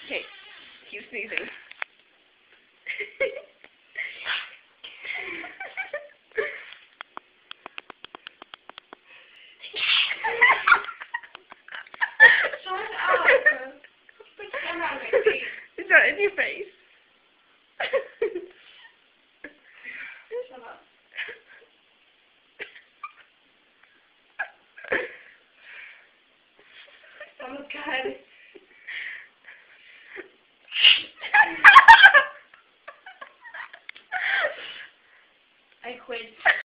Okay, keep sneezing. Shut up! Put the camera on my face. It's not in your face. Shut up. Oh my god. I quit.